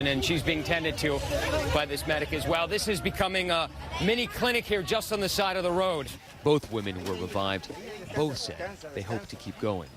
And she's being tended to by this medic as well. This is becoming a mini clinic here just on the side of the road. Both women were revived. Both said they hope to keep going.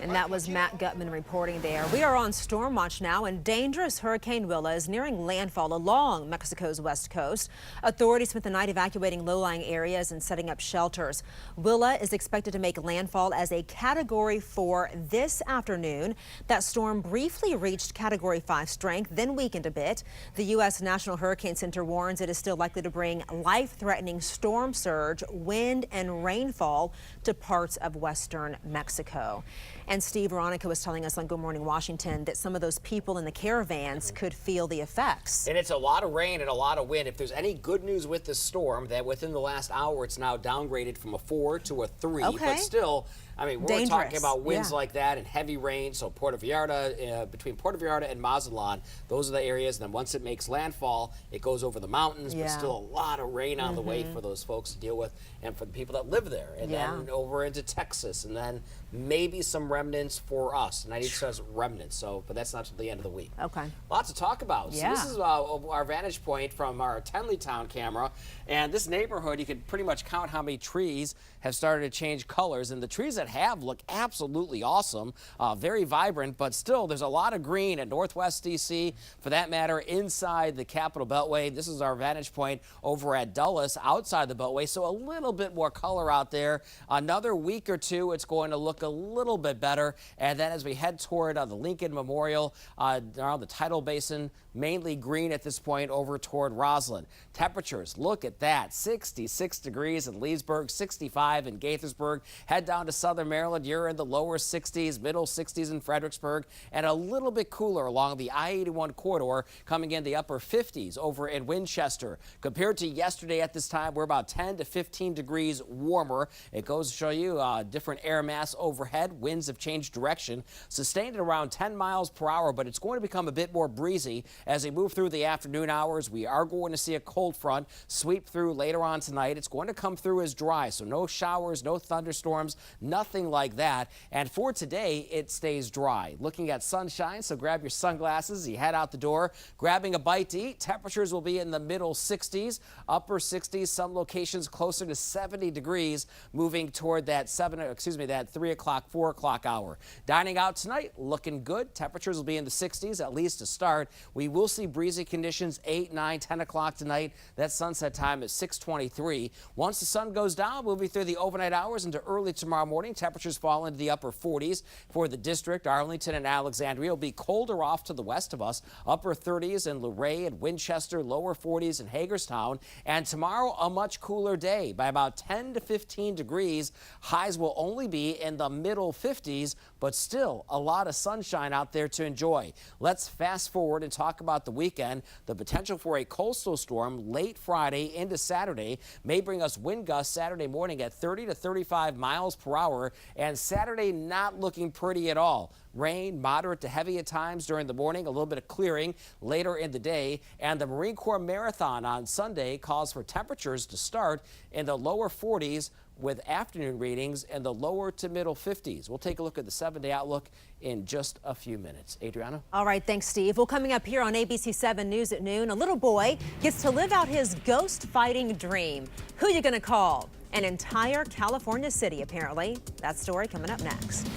And that was Matt Gutman reporting there. We are on storm watch now, and dangerous Hurricane Willa is nearing landfall along Mexico's west coast. Authorities spent the night evacuating low-lying areas and setting up shelters. Willa is expected to make landfall as a Category 4 this afternoon. That storm briefly reached Category 5 strength, then weakened a bit. The U.S. National Hurricane Center warns it is still likely to bring life-threatening storm surge, wind, and rainfall to parts of western Mexico. And Steve, Veronica was telling us on Good Morning Washington that some of those people in the caravans could feel the effects. And it's a lot of rain and a lot of wind. If there's any good news with the storm, that within the last hour, it's now downgraded from a 4 to a 3. Okay. But still, I mean, we're dangerous. talking about winds like that and heavy rain. So Puerto Vallarta, between Puerto Vallarta and Mazatlan, those are the areas. And then once it makes landfall, it goes over the mountains, but still a lot of rain on the way for those folks to deal with and for the people that live there. And then over into Texas, and then maybe some remnants for us. And I need to say remnants, so, but that's not till the end of the week. Okay. Lots to talk about. Yeah. So this is our vantage point from our Tenleytown camera. And this neighborhood, you can pretty much count how many trees have started to change colors. And the trees that have look absolutely awesome, very vibrant, but still there's a lot of green in Northwest DC, for that matter, inside the Capitol Beltway. This is our vantage point over at Dulles, outside the Beltway, so a little bit more color out there. Another week or two, it's going to look a little bit better. And then as we head toward the Lincoln Memorial, around the Tidal Basin, mainly green at this point over toward Roslyn. Temperatures, look at that, 66 degrees in Leesburg, 65 in Gaithersburg. Head down to southern Maryland, you're in the lower 60s, middle 60s in Fredericksburg, and a little bit cooler along the I-81 corridor, coming in the upper 50s over in Winchester. Compared to yesterday at this time, we're about 10 to 15 degrees warmer. It goes to show you different air mass overhead. Winds have changed direction, sustained at around 10 miles per hour, but it's going to become a bit more breezy as we move through the afternoon hours. We are going to see a cold front sweep through later on tonight. It's going to come through as dry, so no showers, no thunderstorms, nothing like that. And for today, it stays dry. Looking at sunshine, so grab your sunglasses, you head out the door, grabbing a bite to eat. Temperatures will be in the middle 60s, upper 60s, some locations closer to 70 degrees, moving toward that 3 o'clock, 4 o'clock hour. Dining out tonight, looking good. Temperatures will be in the 60s, at least to start. We will see breezy conditions 8, 9, 10 o'clock tonight. That sunset time is 6:23. Once the sun goes down, we'll be through the overnight hours into early tomorrow morning. Temperatures fall into the upper 40s for the district. Arlington and Alexandria will be colder off to the west of us. Upper 30s in Luray and Winchester, lower 40s in Hagerstown. And tomorrow, a much cooler day by about 10 to 15 degrees. Highs will only be in the middle 50s, but still a lot of sunshine out there to enjoy. Let's fast forward and talk about the weekend. The potential for a coastal storm late Friday into Saturday may bring us wind gusts Saturday morning at 30 to 35 miles per hour, and Saturday not looking pretty at all. Rain, moderate to heavy at times during the morning, a little bit of clearing later in the day. And the Marine Corps Marathon on Sunday calls for temperatures to start in the lower 40s with afternoon readings in the lower to middle 50s. We'll take a look at the 7-day outlook in just a few minutes. Adriana? All right, thanks, Steve. Well, coming up here on ABC 7 News at noon, a little boy gets to live out his ghost-fighting dream. Who you gonna call? An entire California city, apparently. That story coming up next.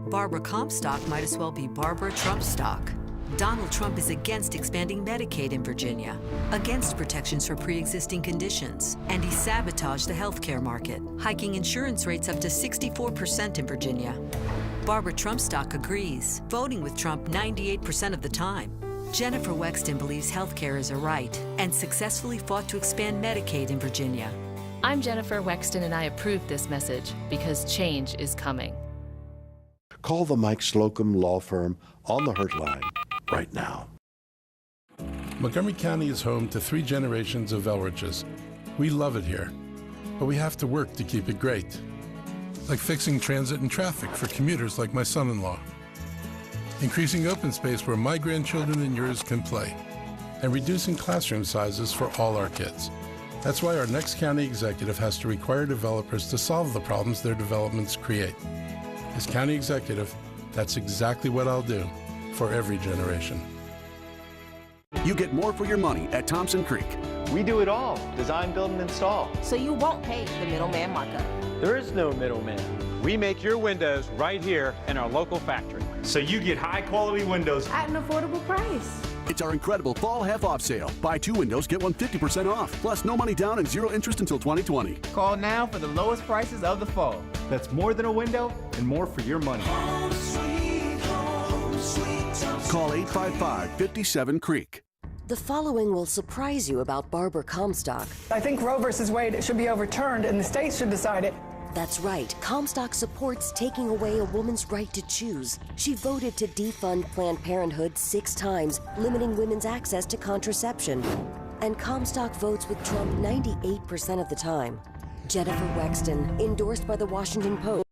Barbara Comstock might as well be Barbara Trumpstock. Donald Trump is against expanding Medicaid in Virginia, against protections for pre-existing conditions, and he sabotaged the healthcare market, hiking insurance rates up to 64% in Virginia. Barbara Trumpstock agrees, voting with Trump 98% of the time. Jennifer Wexton believes healthcare is a right and successfully fought to expand Medicaid in Virginia. I'm Jennifer Wexton, and I approve this message because change is coming. Call the Mike Slocum Law Firm on the Hurt Line right now. Montgomery County is home to 3 generations of Elriches. We love it here, but we have to work to keep it great. Like fixing transit and traffic for commuters like my son-in-law. Increasing open space where my grandchildren and yours can play. And reducing classroom sizes for all our kids. That's why our next county executive has to require developers to solve the problems their developments create. As county executive, that's exactly what I'll do. for every generation. You get more for your money at Thompson Creek. We do it all, design, build, and install. So you won't pay the middleman markup. There is no middleman. We make your windows right here in our local factory. So you get high quality windows At an affordable price. It's our incredible fall half-off sale. Buy 2 windows, get one 50% off. Plus, no money down and 0 interest until 2020. Call now for the lowest prices of the fall. That's more than a window and more for your money. Call 855-57-CREEK. The following will surprise you about Barbara Comstock. I think Roe versus Wade should be overturned and the states should decide it. That's right. Comstock supports taking away a woman's right to choose. She voted to defund Planned Parenthood 6 times, limiting women's access to contraception. And Comstock votes with Trump 98% of the time. Jennifer Wexton, endorsed by the Washington Post.